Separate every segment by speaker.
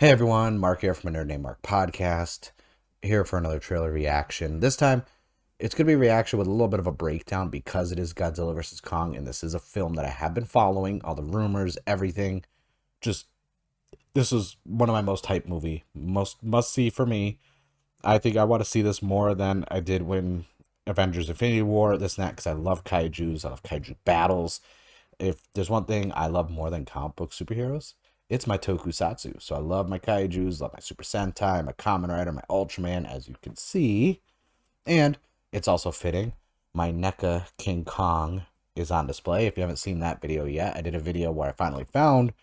Speaker 1: Hey everyone, Mark here from a Nerd Named Mark podcast. Here for another trailer reaction. This time, it's going to be a reaction with a little bit of a breakdown because it is Godzilla vs. Kong, and this is a film that I have been following, all the rumors, everything. Just, this is one of my most hyped movie, most must-see for me. I think I want to see this more than I did when Avengers Infinity War, this and that, because I love kaijus, I love kaiju battles. If there's one thing I love more than comic book superheroes, it's my tokusatsu. So I love my kaijus, love my Super Sentai, my Kamen Rider, my Ultraman, as you can see. And it's also fitting. My NECA King Kong is on display. If you haven't seen that video yet, I did a video where I finally found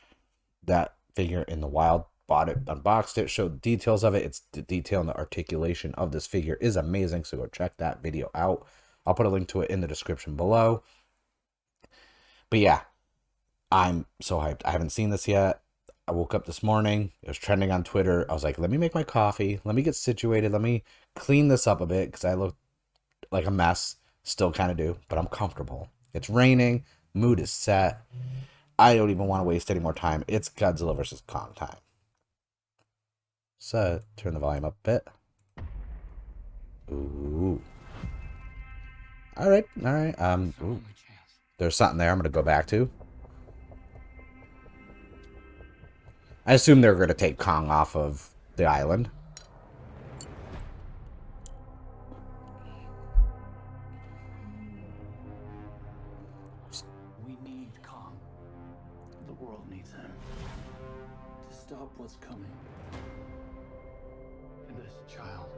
Speaker 1: that figure in the wild, bought it, unboxed it, showed details of it. It's the detail and the articulation of this figure is amazing. So go check that video out. I'll put a link to it in the description below. But yeah, I'm so hyped. I haven't seen this yet. I woke up this morning. It was trending on Twitter. I was like, let me make my coffee. Let me get situated. Let me clean this up a bit because I look like a mess. Still kind of do, but I'm comfortable. It's raining. Mood is set. I don't even want to waste any more time. It's Godzilla vs. Kong time. So, turn the volume up a bit. Ooh. All right. All right. Ooh. There's something there I'm going to go back to. I assume they're going to take Kong off of the island.
Speaker 2: We need Kong. The world needs him to stop what's coming. And this child,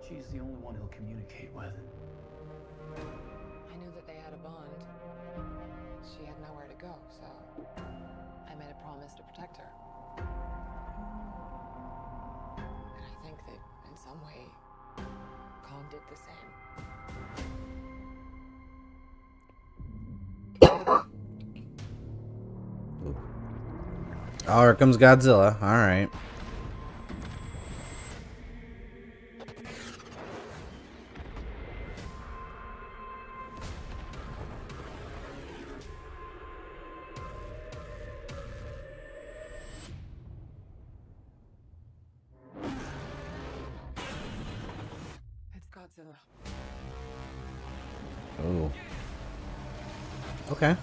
Speaker 2: she's the only one he'll communicate with.
Speaker 3: I knew that they had a bond. She had nowhere to go, so I made a promise to protect her. And I think that in some way, Kong did the same.
Speaker 1: Oh, here comes Godzilla. All right.
Speaker 3: It's Godzilla.
Speaker 1: Oh. Okay.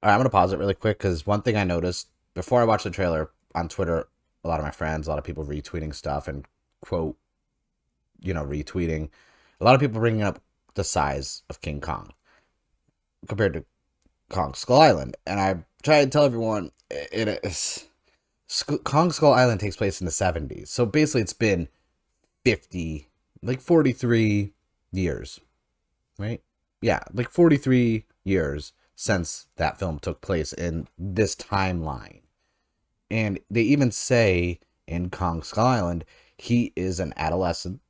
Speaker 1: All right, I'm going to pause it really quick because one thing I noticed before I watched the trailer on Twitter, a lot of my friends, a lot of people retweeting stuff and quote, retweeting. A lot of people bringing up the size of King Kong compared to Kong Skull Island. And I try to tell everyone it is Kong Skull Island takes place in the 70s. So basically it's been 43 years, right? Yeah, like 43 years since that film took place in this timeline. And they even say in Kong Skull Island, he is an adolescent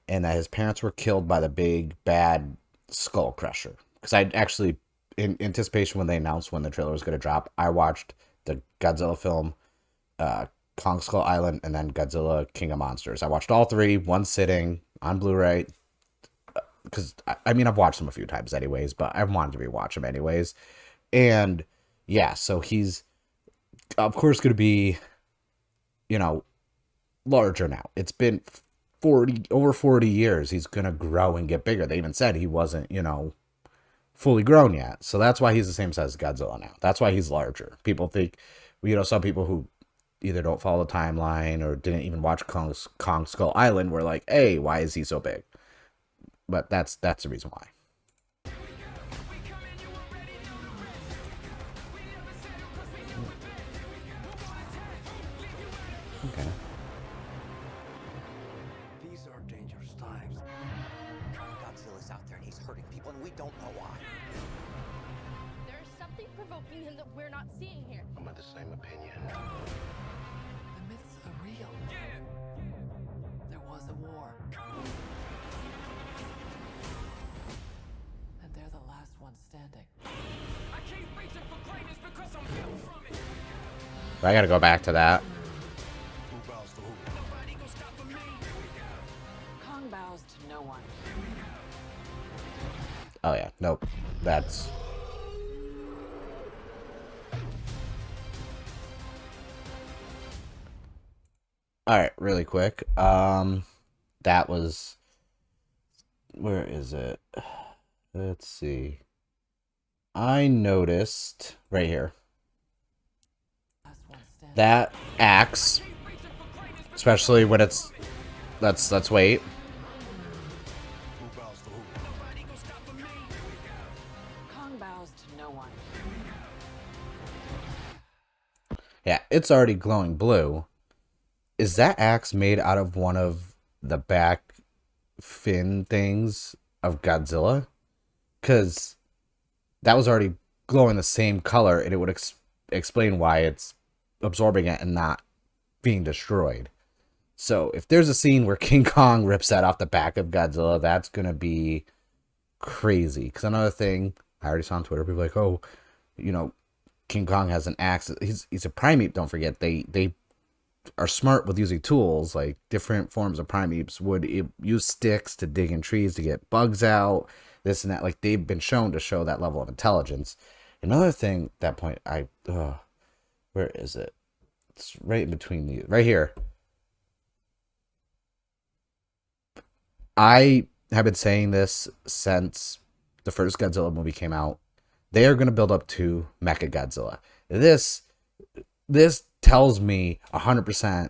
Speaker 1: and that his parents were killed by the big bad skull crusher. Because I actually, in anticipation when they announced when the trailer was going to drop, I watched the Godzilla film, Kong Skull Island, and then Godzilla King of Monsters. I watched all three, one sitting on Blu-ray. Because, I mean, I've watched them a few times anyways, but I wanted to rewatch them anyways. And, yeah, so he's, of course, going to be, larger now. It's been over 40 years. He's going to grow and get bigger. They even said he wasn't, fully grown yet. So that's why he's the same size as Godzilla now. That's why he's larger. People think, some people who either don't follow the timeline or didn't even watch Kong Skull Island were like, hey, why is he so big? But that's the reason why. Okay.
Speaker 2: These are dangerous times.
Speaker 4: Godzilla's out there and he's hurting people and we don't know why.
Speaker 5: There's something provoking him that we're not seeing here.
Speaker 2: I'm of the same opinion.
Speaker 3: The myths are real. There was a war. And they're the last ones standing.
Speaker 1: I gotta go back to that.
Speaker 2: Who bows to who?
Speaker 3: Kong bows to no one.
Speaker 1: Oh yeah, nope. That's... Alright, really quick. That was... Where is it? Let's see. I noticed right here. That axe, especially when it's... Let's wait.
Speaker 3: Kong bows to no one.
Speaker 1: Yeah, it's already glowing blue. Is that axe made out of one of the back fin things of Godzilla? Because that was already glowing the same color, and it would explain why it's absorbing it and not being destroyed. So if there's a scene where King Kong rips that off the back of Godzilla, that's going to be crazy. Because another thing, I already saw on Twitter, people like, oh, you know, King Kong has an axe. He's a primate, don't forget. They are smart with using tools. Like different forms of primates would use sticks to dig in trees to get bugs out, this and that. Like they've been shown to show that level of intelligence. Another thing, at that point, where is it? It's right in between these, right here. I have been saying this since the first Godzilla movie came out. They are going to build up to Mechagodzilla. This tells me 100%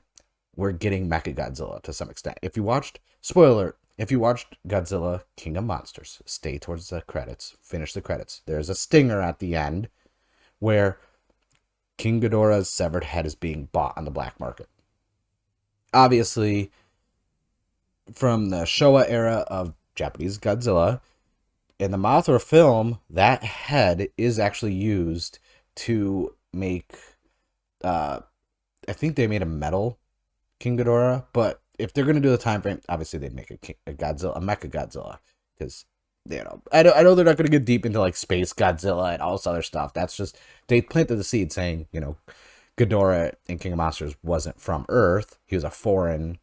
Speaker 1: we're getting Mechagodzilla to some extent. If you watched, spoiler, if you watched Godzilla King of Monsters, stay towards the credits, finish the credits. There's a stinger at the end where King Ghidorah's severed head is being bought on the black market. Obviously, from the Showa era of Japanese Godzilla, in the Mothra film, that head is actually used to make, I think they made a metal King Ghidorah, but if they're going to do the time frame, obviously they'd make a Godzilla, a Mecha Godzilla, because, you know, I know they're not going to get deep into, like, Space Godzilla and all this other stuff. That's just, they planted the seed saying, you know, Ghidorah in King of Monsters wasn't from Earth. He was a foreign,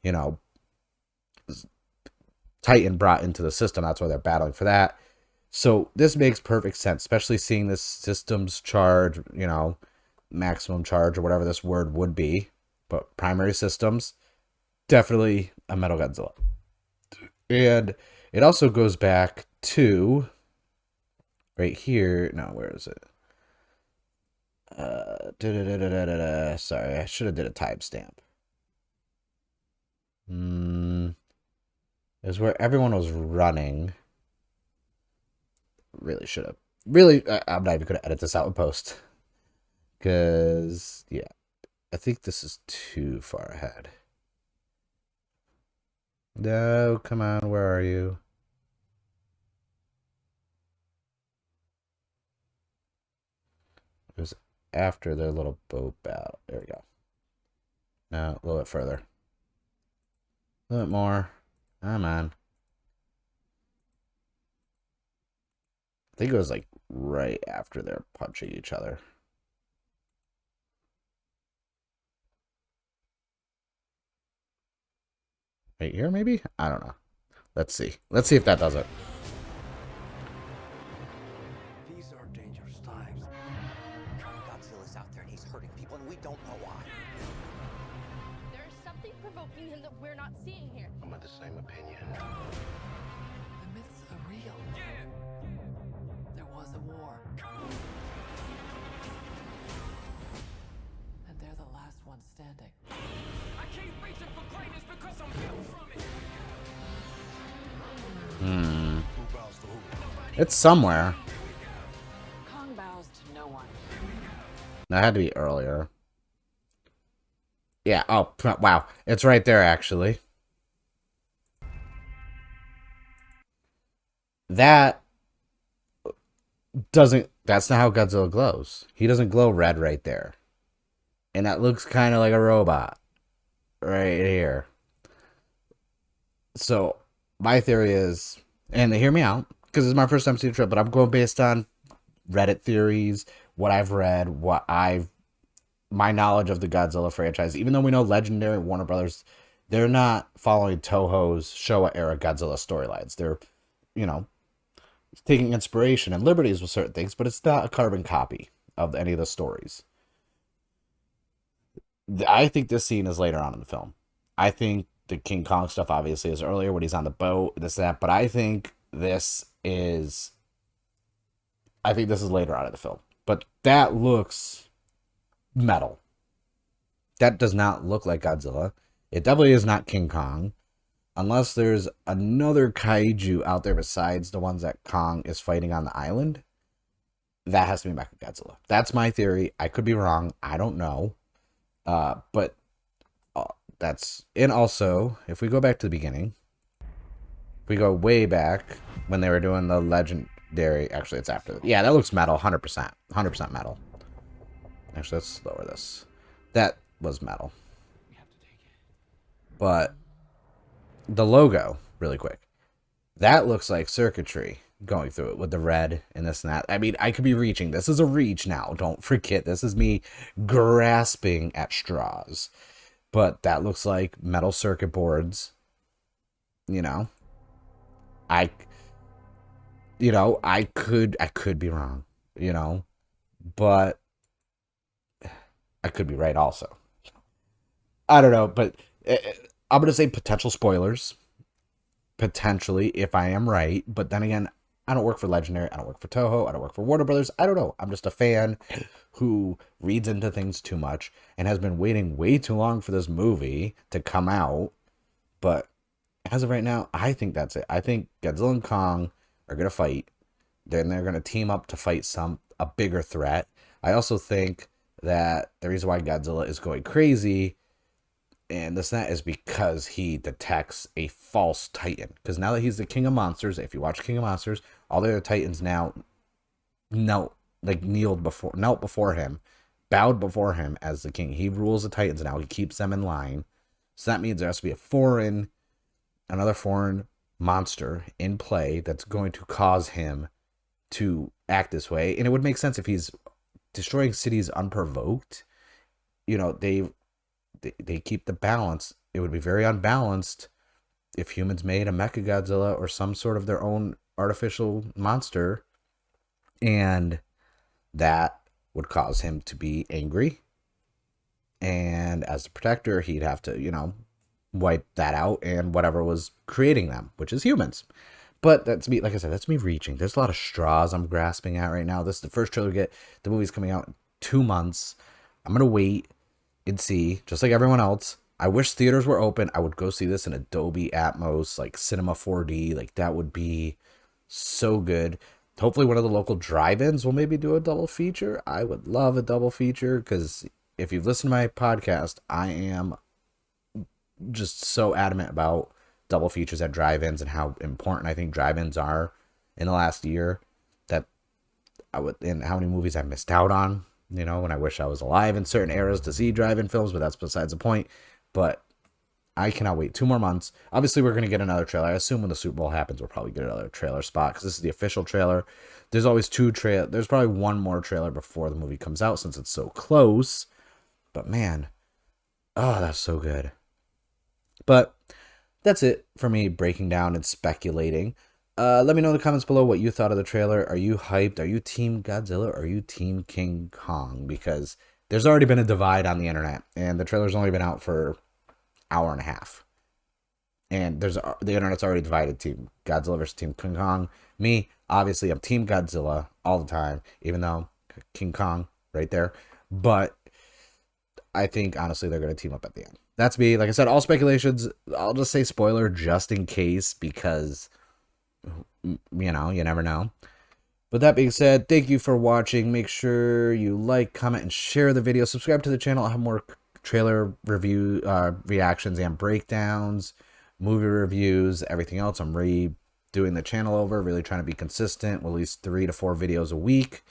Speaker 1: you know, Titan brought into the system. That's why they're battling for that. So this makes perfect sense, especially seeing this systems charge, you know, maximum charge or whatever this word would be. But primary systems, definitely a Metal Godzilla. And it also goes back to right here. No, where is it? Sorry, I should have did a timestamp. Is where everyone was running. Really should have. Really, I'm not even going to edit this out in post. Because, yeah. I think this is too far ahead. No, come on, where are you? It was after their little boat battle. There we go. Now, a little bit further. A little bit more. Come on. I think it was like right after they're punching each other. Right here, maybe? I don't know. Let's see. Let's see if that does it.
Speaker 4: These are dangerous times. Godzilla's out there and he's hurting people and we don't know why.
Speaker 5: There's something provoking him that we're not seeing here.
Speaker 2: I'm of the same opinion.
Speaker 3: The myths are real. There was a war. And they're the last ones standing.
Speaker 6: I keep reaching for greatness because I'm built from it.
Speaker 1: It's somewhere.
Speaker 3: Kong bows to no one.
Speaker 1: That had to be earlier. Yeah, oh, wow. It's right there, actually. That doesn't... That's not how Godzilla glows. He doesn't glow red right there. And that looks kind of like a robot. Right here. So, my theory is... And hear me out, because it's my first time seeing the trip, but I'm going based on Reddit theories, what I've read, my knowledge of the Godzilla franchise. Even though we know Legendary, Warner Brothers, they're not following Toho's Showa era Godzilla storylines. They're, you know, taking inspiration and liberties with certain things, but it's not a carbon copy of any of the stories. I think this scene is later on in the film. I think the King Kong stuff obviously is earlier when he's on the boat, this, that, but I think this is later on in the film. But that looks metal. That does not look like Godzilla. It definitely is not King Kong. Unless there's another kaiju out there besides the ones that Kong is fighting on the island. That has to be Mechagodzilla. That's my theory. I could be wrong. I don't know. But that's... And also, if we go back to the beginning, if we go way back when they were doing the Legendary... Actually, it's after... Yeah, that looks metal. 100%. 100% metal. Actually, let's lower this. That was metal. But the logo, really quick, that looks like circuitry going through it with the red and this and that. I mean, I could be reaching. This is a reach now. Don't forget, this is me grasping at straws. But that looks like metal circuit boards. You know, I could be wrong, you know, but I could be right also. I don't know, but I'm going to say potential spoilers. Potentially, if I am right. But then again, I don't work for Legendary. I don't work for Toho. I don't work for Warner Brothers. I don't know. I'm just a fan who reads into things too much and has been waiting way too long for this movie to come out. But as of right now, I think that's it. I think Godzilla and Kong are going to fight. Then they're going to team up to fight a bigger threat. I also think that the reason why Godzilla is going crazy and this and that is because he detects a false titan. Because now that he's the king of monsters, if you watch King of Monsters, all the other titans now knelt before him, bowed before him as the king. He rules the titans now. He keeps them in line. So that means there has to be another foreign monster in play that's going to cause him to act this way. And it would make sense if he's destroying cities unprovoked. You know, they keep the balance. It would be very unbalanced if humans made a Mechagodzilla or some sort of their own artificial monster, and that would cause him to be angry. And as the protector, he'd have to, you know, wipe that out and whatever was creating them, which is humans. But that's me, like I said, that's me reaching. There's a lot of straws I'm grasping at right now. This is the first trailer we get. The movie's coming out in 2 months. I'm going to wait and see, just like everyone else. I wish theaters were open. I would go see this in Dolby Atmos, like Cinema 4D. Like, that would be so good. Hopefully one of the local drive-ins will maybe do a double feature. I would love a double feature, because if you've listened to my podcast, I am just so adamant about double features at drive-ins and how important I think drive-ins are in the last year. And how many movies I missed out on, you know, when I wish I was alive in certain eras to see drive-in films, but that's besides the point. But I cannot wait 2 more months. Obviously, we're going to get another trailer. I assume when the Super Bowl happens, we'll probably get another trailer spot, because this is the official trailer. There's always there's probably one more trailer before the movie comes out, since it's so close. But man, oh, that's so good. But that's it for me breaking down and speculating. Let me know in the comments below what you thought of the trailer. Are you hyped? Are you Team Godzilla? Or are you Team King Kong? Because there's already been a divide on the internet, and the trailer's only been out for an hour and a half. And the internet's already divided, Team Godzilla versus Team King Kong. Me, obviously, I'm Team Godzilla all the time, even though King Kong right there. But I think, honestly, they're going to team up at the end. That's me. Like I said, all speculations. I'll just say spoiler just in case, because, you know, you never know. But that being said, thank you for watching. Make sure you like, comment, and share the video. Subscribe to the channel. I'll have more trailer review reactions and breakdowns, movie reviews, everything else. I'm redoing the channel over, really trying to be consistent with at least 3 to 4 videos a week.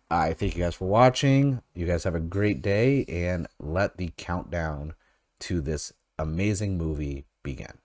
Speaker 1: I thank you guys for watching. You guys have a great day, and let the countdown to this amazing movie begin.